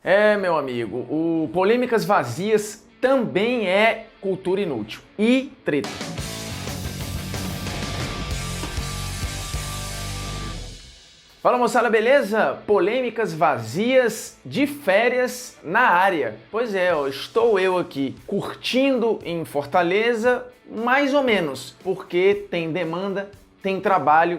É, meu amigo, o Polêmicas Vazias também é cultura inútil e treta. Fala moçada, beleza? Polêmicas vazias de férias na área. Pois é, estou eu aqui curtindo em Fortaleza, mais ou menos, porque tem demanda, tem trabalho.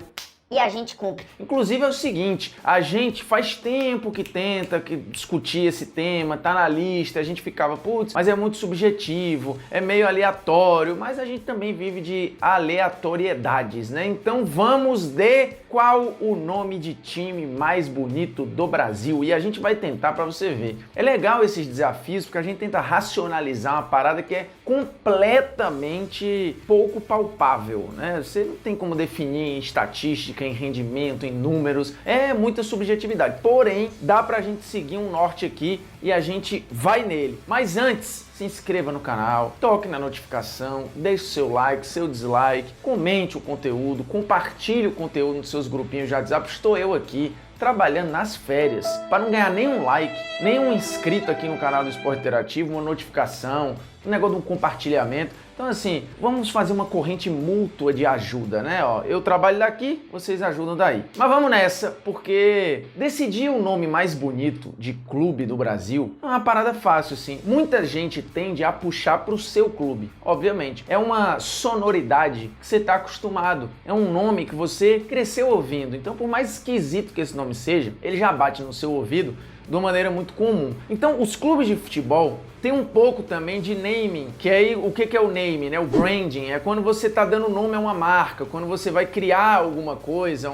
E a gente cumpre. Inclusive é o seguinte, a gente faz tempo que tenta discutir esse tema, tá na lista, a gente ficava, putz, mas é muito subjetivo, é meio aleatório, mas a gente também vive de aleatoriedades, né? Então vamos de qual o nome de time mais bonito do Brasil, e a gente vai tentar para você ver. É legal esses desafios porque a gente tenta racionalizar uma parada que é completamente pouco palpável, né? Você não tem como definir em estatística, em rendimento, em números, é muita subjetividade. Porém, dá pra gente seguir um norte aqui e a gente vai nele. Mas antes, se inscreva no canal, toque na notificação, deixe seu like, seu dislike, comente o conteúdo, compartilhe o conteúdo nos seus grupinhos de WhatsApp. Estou eu aqui trabalhando nas férias para não ganhar nenhum like, nenhum inscrito aqui no canal do Esporte Interativo, uma notificação, um negócio de um compartilhamento. Então assim, vamos fazer uma corrente mútua de ajuda, né? Ó, eu trabalho daqui, vocês ajudam daí. Mas vamos nessa, porque decidir o nome mais bonito de clube do Brasil é uma parada fácil, assim. Muita gente tende a puxar pro seu clube, obviamente. É uma sonoridade que você tá acostumado. É um nome que você cresceu ouvindo. Então, por mais esquisito que esse nome seja, ele já bate no seu ouvido de uma maneira muito comum. Então, os clubes de futebol tem um pouco também de naming, que aí o que é o name, né? O branding é quando você está dando nome a uma marca, quando você vai criar alguma coisa,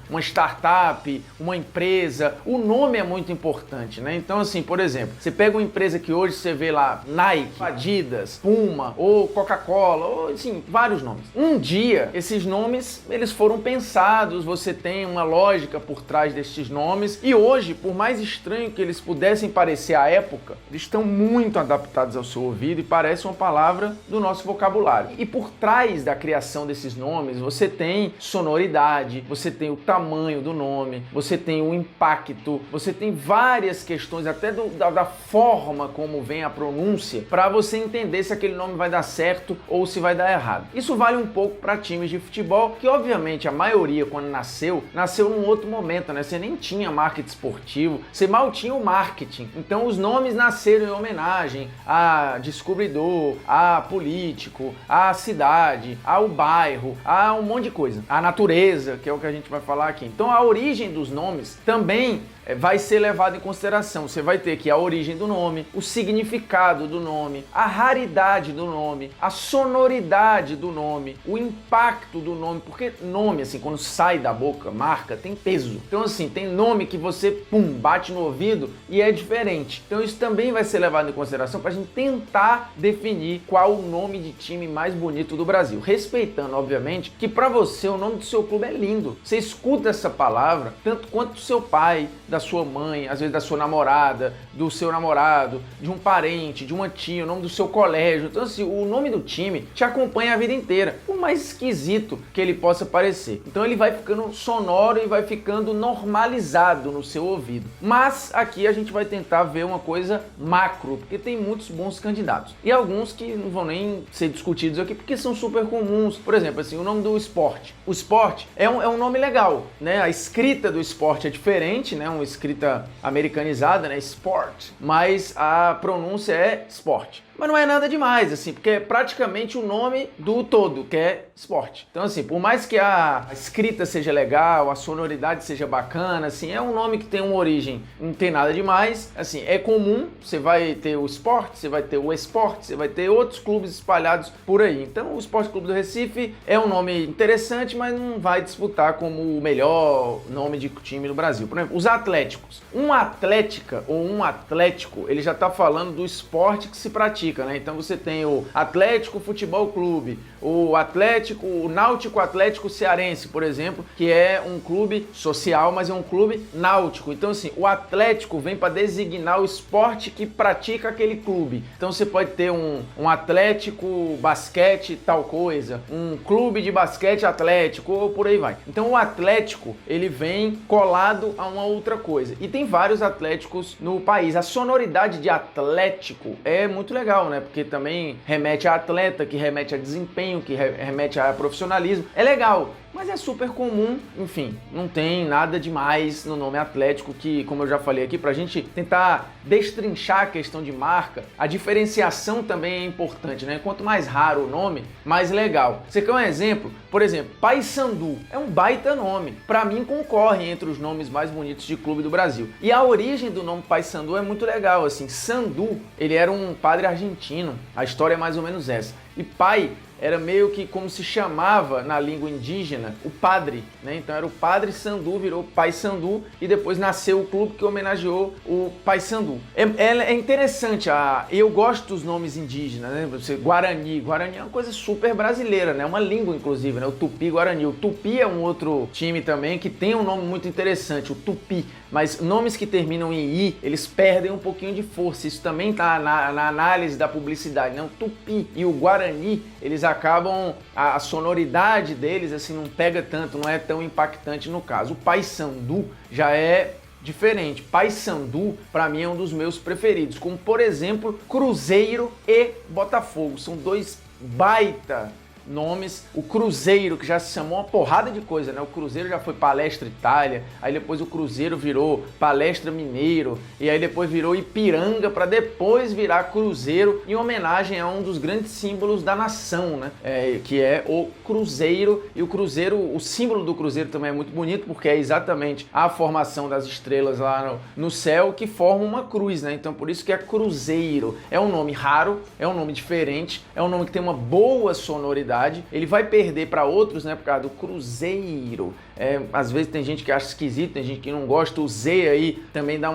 uma startup, uma empresa. O nome é muito importante, né? Então, assim, por exemplo, você pega uma empresa que hoje você vê lá Nike, Adidas, Puma ou Coca-Cola, ou assim, vários nomes. Um dia, esses nomes, eles foram pensados, você tem uma lógica por trás desses nomes e hoje, por mais estranho que eles pudessem parecer à época, eles estão muito adaptados ao seu ouvido e parece uma palavra do nosso vocabulário. E por trás da criação desses nomes, você tem sonoridade, você tem o tamanho do nome, você tem o impacto, você tem várias questões, até da forma como vem a pronúncia, para você entender se aquele nome vai dar certo ou se vai dar errado. Isso vale um pouco para times de futebol, que obviamente a maioria, quando nasceu num outro momento, né? Você nem tinha marketing esportivo, você mal tinha o marketing. Então os nomes nasceram em homenagem a descobridor, a político, a cidade, ao bairro, a um monte de coisa. A natureza, que é o que a gente vai falar aqui. Então a origem dos nomes também vai ser levado em consideração. Você vai ter que a origem do nome, o significado do nome, a raridade do nome, a sonoridade do nome, o impacto do nome, porque nome, assim, quando sai da boca, marca, tem peso. Então, assim, tem nome que você, bate no ouvido e é diferente. Então, isso também vai ser levado em consideração para a gente tentar definir qual o nome de time mais bonito do Brasil. Respeitando, obviamente, que para você o nome do seu clube é lindo. Você escuta essa palavra tanto quanto do seu pai, da sua mãe, às vezes da sua namorada, do seu namorado, de um parente, de uma tia, o nome do seu colégio. Então, assim, o nome do time te acompanha a vida inteira, por mais esquisito que ele possa parecer. Então, ele vai ficando sonoro e vai ficando normalizado no seu ouvido. Mas aqui a gente vai tentar ver uma coisa macro, porque tem muitos bons candidatos. E alguns que não vão nem ser discutidos aqui, porque são super comuns. Por exemplo, assim, o nome do esporte. O esporte é um nome legal, né? A escrita do esporte é diferente, né? Uma escrita americanizada, né? Sport. Mas a pronúncia é sport. Mas não é nada demais, assim, porque é praticamente o nome do todo, que é esporte. Então, assim, por mais que a escrita seja legal, a sonoridade seja bacana, assim, é um nome que tem uma origem, não tem nada demais, assim, é comum, você vai ter o esporte, você vai ter o esporte, você vai ter outros clubes espalhados por aí. Então, o Esporte Clube do Recife é um nome interessante, mas não vai disputar como o melhor nome de time do Brasil. Por exemplo, os Atléticos. Um Atlética ou um Atlético, ele já está falando do esporte que se pratica. pratica, né? Então você tem o Atlético Futebol Clube, o Náutico Atlético Cearense, por exemplo, que é um clube social, mas é um clube náutico. Então assim, o Atlético vem para designar o esporte que pratica aquele clube. Então você pode ter um Atlético basquete tal coisa, um clube de basquete atlético, ou por aí vai. Então o Atlético, ele vem colado a uma outra coisa. E tem vários atléticos no país. A sonoridade de Atlético é muito legal, né? Porque também remete a atleta, que remete a desempenho, que remete a profissionalismo. É legal, mas é super comum, enfim, não tem nada demais no nome Atlético, que, como eu já falei aqui, pra gente tentar destrinchar a questão de marca, a diferenciação também é importante, né? Quanto mais raro o nome, mais legal. Você quer um exemplo? Por exemplo, Paysandu é um baita nome. Pra mim, concorre entre os nomes mais bonitos de clube do Brasil. E a origem do nome Paysandu é muito legal, assim. Sandu, ele era um padre argentino. A história é mais ou menos essa. E pai era meio que como se chamava na língua indígena o padre, né? Então era o Padre Sandu, virou Paysandu e depois nasceu o clube que homenageou o Paysandu. É interessante, eu gosto dos nomes indígenas, né? Guarani é uma coisa super brasileira, né? Uma língua inclusive, né? O Tupi-Guarani. O Tupi é um outro time também que tem um nome muito interessante, o Tupi. Mas nomes que terminam em I, eles perdem um pouquinho de força. Isso também está na análise da publicidade, né? O Tupi e o Guarani, eles acabam, a sonoridade deles assim não pega tanto, não é tão impactante no caso. O Paysandu já é diferente. Paysandu, para mim, é um dos meus preferidos, como por exemplo, Cruzeiro e Botafogo. São dois baita nomes. O Cruzeiro, que já se chamou uma porrada de coisa, né? O Cruzeiro já foi Palestra Itália, aí depois o Cruzeiro virou Palestra Mineiro, e aí depois virou Ipiranga, para depois virar Cruzeiro, em homenagem a um dos grandes símbolos da nação, né? Que é o Cruzeiro. E o Cruzeiro, o símbolo do Cruzeiro também é muito bonito, porque é exatamente a formação das estrelas lá no céu que formam uma cruz, né? Então por isso que é Cruzeiro. É um nome raro, é um nome diferente, é um nome que tem uma boa sonoridade. Ele vai perder para outros, né, por causa do Cruzeiro. Às vezes tem gente que acha esquisito, tem gente que não gosta. O Z aí também dá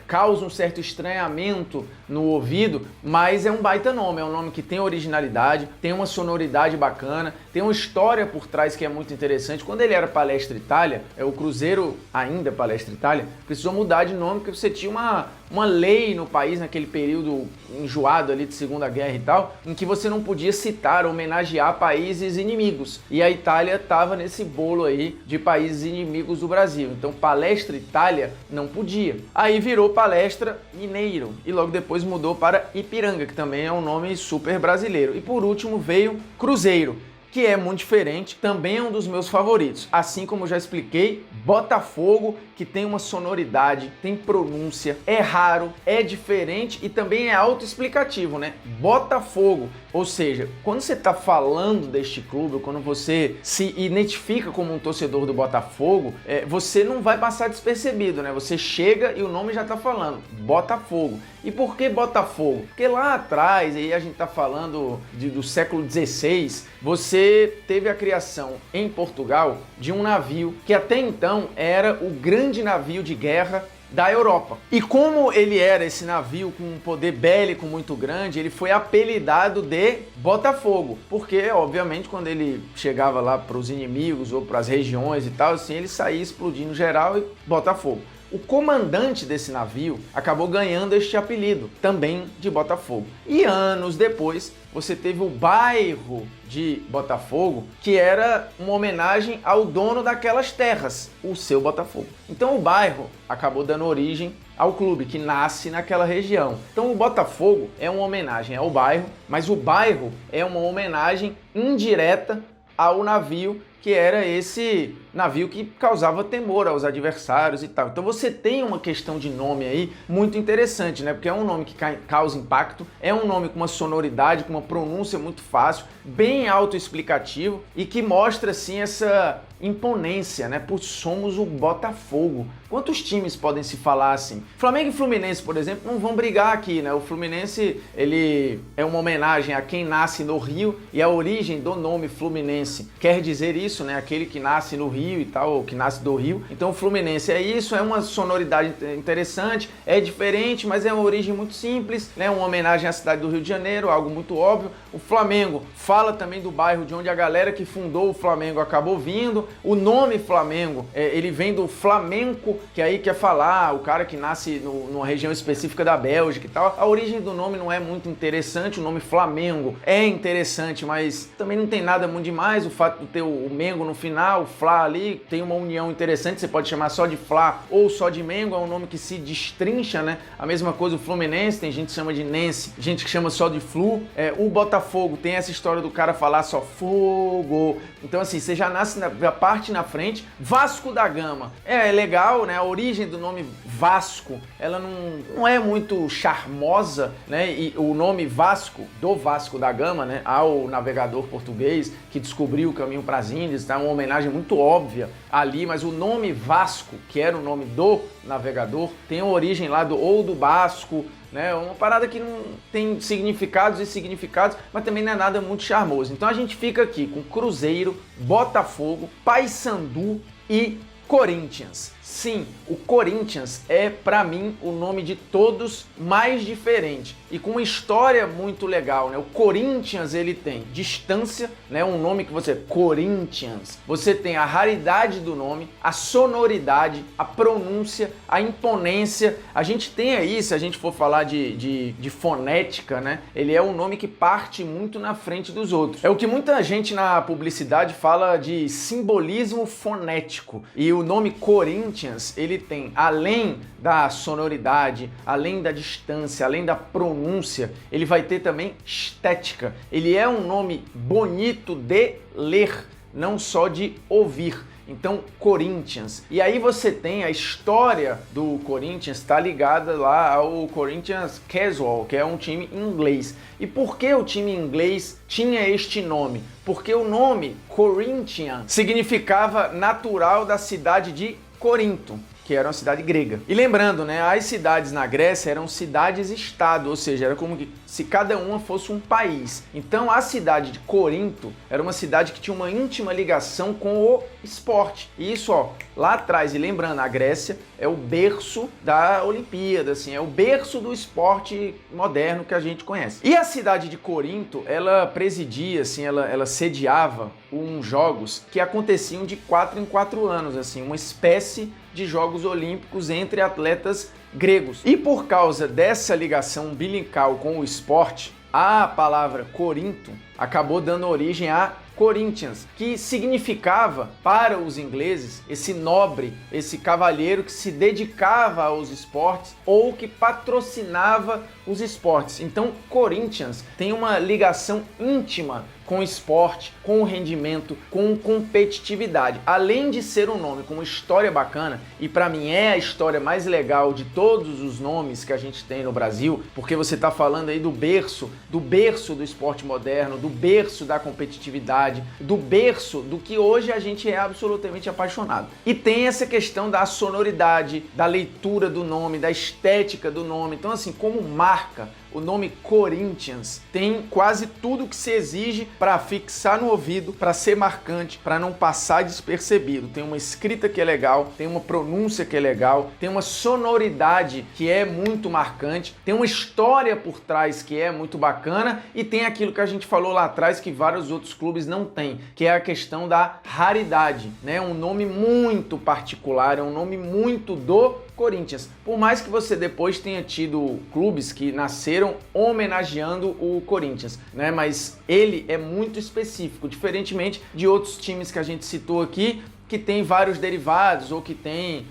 causa um certo estranhamento no ouvido, mas é um baita nome, é um nome que tem originalidade, tem uma sonoridade bacana, tem uma história por trás que é muito interessante. Quando ele era Palestra Itália, o Cruzeiro, ainda Palestra Itália, precisou mudar de nome porque você tinha uma lei no país naquele período enjoado ali de Segunda Guerra e tal, em que você não podia citar, homenagear países inimigos. E a Itália estava nesse bolo aí de países inimigos do Brasil. Então Palestra Itália não podia. Aí virou Palestra Mineiro e logo depois mudou para Ipiranga, que também é um nome super brasileiro. E por último veio Cruzeiro, que é muito diferente, também é um dos meus favoritos. Assim como eu já expliquei, Botafogo, que tem uma sonoridade, tem pronúncia, é raro, é diferente e também é autoexplicativo, né? Botafogo, ou seja, quando você está falando deste clube, quando você se identifica como um torcedor do Botafogo, você não vai passar despercebido, né? Você chega e o nome já está falando, Botafogo. E por que Botafogo? Porque lá atrás, aí a gente está falando do século XVI, você teve a criação em Portugal de um navio que até então era o grande navio de guerra da Europa. E como ele era esse navio com um poder bélico muito grande, ele foi apelidado de Botafogo, porque obviamente quando ele chegava lá para os inimigos ou para as regiões e tal, assim, ele saía explodindo geral e Botafogo. O comandante desse navio acabou ganhando este apelido, também de Botafogo. E anos depois, você teve o bairro de Botafogo, que era uma homenagem ao dono daquelas terras, o seu Botafogo. Então o bairro acabou dando origem ao clube, que nasce naquela região. Então o Botafogo é uma homenagem ao bairro, mas o bairro é uma homenagem indireta ao navio, que era esse navio que causava temor aos adversários e tal. Então você tem uma questão de nome aí muito interessante, né? Porque é um nome que causa impacto, é um nome com uma sonoridade, com uma pronúncia muito fácil, bem autoexplicativo e que mostra, assim, essa imponência, né? Por somos o Botafogo. Quantos times podem se falar assim? Flamengo e Fluminense, por exemplo, não vão brigar aqui, né? O Fluminense, ele é uma homenagem a quem nasce no Rio e a origem do nome Fluminense quer dizer isso. isso, né? Aquele que nasce no Rio e tal, ou que nasce do Rio. Então, Fluminense é isso, é uma sonoridade interessante, é diferente, mas é uma origem muito simples, né? Uma homenagem à cidade do Rio de Janeiro, algo muito óbvio. O Flamengo fala também do bairro de onde a galera que fundou o Flamengo acabou vindo. O nome Flamengo, ele vem do flamenco, que aí quer falar, o cara que nasce numa região específica da Bélgica e tal. A origem do nome não é muito interessante, o nome Flamengo é interessante, mas também não tem nada muito demais. O fato de ter o Mengo no final, o Fla ali, tem uma união interessante, você pode chamar só de Fla ou só de Mengo, é um nome que se destrincha, né? A mesma coisa o Fluminense, tem gente que chama de Nense, gente que chama só de Flu. O Botafogo tem essa história do cara falar só fogo. Então assim, você já nasce na parte na frente. Vasco da Gama, é legal, né? A origem do nome Vasco, ela não é muito charmosa, né? E o nome Vasco, do Vasco da Gama, né? Ao navegador português que descobriu o caminho para as Índias, tá? Uma homenagem muito óbvia ali, mas o nome Vasco, que era o nome do navegador, tem a origem lá do Basco, né? Uma parada que não tem significados e significados, mas também não é nada muito charmoso. Então a gente fica aqui com Cruzeiro, Botafogo, Paysandu e Corinthians. Sim, o Corinthians é, para mim, o nome de todos mais diferente e com uma história muito legal, né? O Corinthians, ele tem distância, né? Um nome que você... Corinthians. Você tem a raridade do nome, a sonoridade, a pronúncia, a imponência. A gente tem aí, se a gente for falar de fonética, né? Ele é um nome que parte muito na frente dos outros. É o que muita gente na publicidade fala de simbolismo fonético. E o nome Corinthians, ele tem, além da sonoridade, além da distância, além da pronúncia, ele vai ter também estética. Ele é um nome bonito de ler, não só de ouvir. Então, Corinthians. E aí você tem a história do Corinthians, está ligada lá ao Corinthians Casual, que é um time inglês. E por que o time inglês tinha este nome? Porque o nome Corinthians significava natural da cidade de Corinto, que era uma cidade grega. E lembrando, né, as cidades na Grécia eram cidades-estado, ou seja, era como se cada uma fosse um país. Então a cidade de Corinto era uma cidade que tinha uma íntima ligação com o esporte. E isso, ó, lá atrás, e lembrando, a Grécia é o berço da Olimpíada, assim, é o berço do esporte moderno que a gente conhece. E a cidade de Corinto, ela presidia, assim, ela sediava uns jogos que aconteciam de 4 em 4 anos, assim, uma espécie de Jogos Olímpicos entre atletas gregos. E por causa dessa ligação umbilical com o esporte, a palavra Corinto acabou dando origem a Corinthians, que significava para os ingleses esse nobre, esse cavalheiro que se dedicava aos esportes ou que patrocinava os esportes. Então, Corinthians tem uma ligação íntima com o esporte, com o rendimento, com competitividade. Além de ser um nome com uma história bacana, e para mim é a história mais legal de todos os nomes que a gente tem no Brasil, porque você está falando aí do berço do esporte moderno, do berço da competitividade, do berço do que hoje a gente é absolutamente apaixonado. E tem essa questão da sonoridade, da leitura do nome, da estética do nome. Então, assim, como marca, o nome Corinthians tem quase tudo que se exige para fixar no ouvido, para ser marcante, para não passar despercebido. Tem uma escrita que é legal, tem uma pronúncia que é legal, tem uma sonoridade que é muito marcante, tem uma história por trás que é muito bacana e tem aquilo que a gente falou lá atrás que vários outros clubes não têm, que é a questão da raridade, né? Um nome muito particular, é um nome muito do Corinthians. Por mais que você depois tenha tido clubes que nasceram homenageando o Corinthians, né? Mas ele é muito específico, diferentemente de outros times que a gente citou aqui, que tem vários derivados ou que tem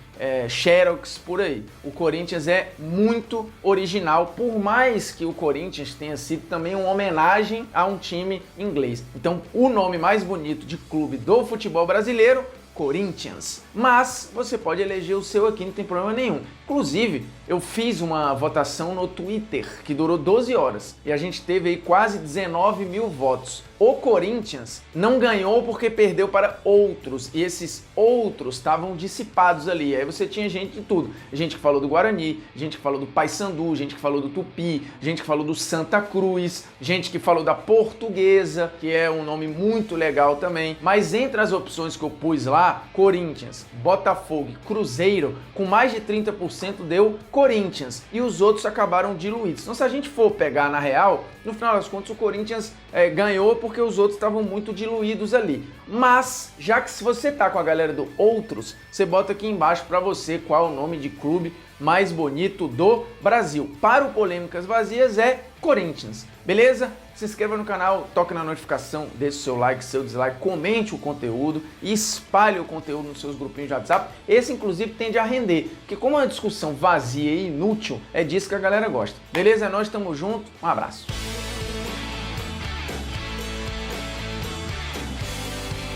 Xerox por aí. O Corinthians é muito original, por mais que o Corinthians tenha sido também uma homenagem a um time inglês. Então, o nome mais bonito de clube do futebol brasileiro, Corinthians. Mas você pode eleger o seu aqui, não tem problema nenhum. Inclusive, Eu fiz uma votação no Twitter que durou 12 horas e a gente teve aí quase 19 mil votos. O Corinthians não ganhou porque perdeu para outros e esses outros estavam dissipados ali. Aí você tinha gente de tudo. Gente que falou do Guarani, gente que falou do Paysandu, gente que falou do Tupi, gente que falou do Santa Cruz, gente que falou da Portuguesa, que é um nome muito legal também. Mas entre as opções que eu pus lá, Corinthians, Botafogo e Cruzeiro, com mais de 30% deu Corinthians e os outros acabaram diluídos. Então se a gente for pegar na real, no final das contas o Corinthians ganhou porque os outros estavam muito diluídos ali. Mas, já que se você tá com a galera do outros, você bota aqui embaixo para você qual é o nome de clube mais bonito do Brasil. Para o Polêmicas Vazias é Corinthians, beleza? Se inscreva no canal, toque na notificação, deixe seu like, seu dislike, comente o conteúdo e espalhe o conteúdo nos seus grupinhos de WhatsApp. Esse, inclusive, tende a render, porque como é uma discussão vazia e inútil, é disso que a galera gosta. Beleza? Nós estamos juntos, um abraço.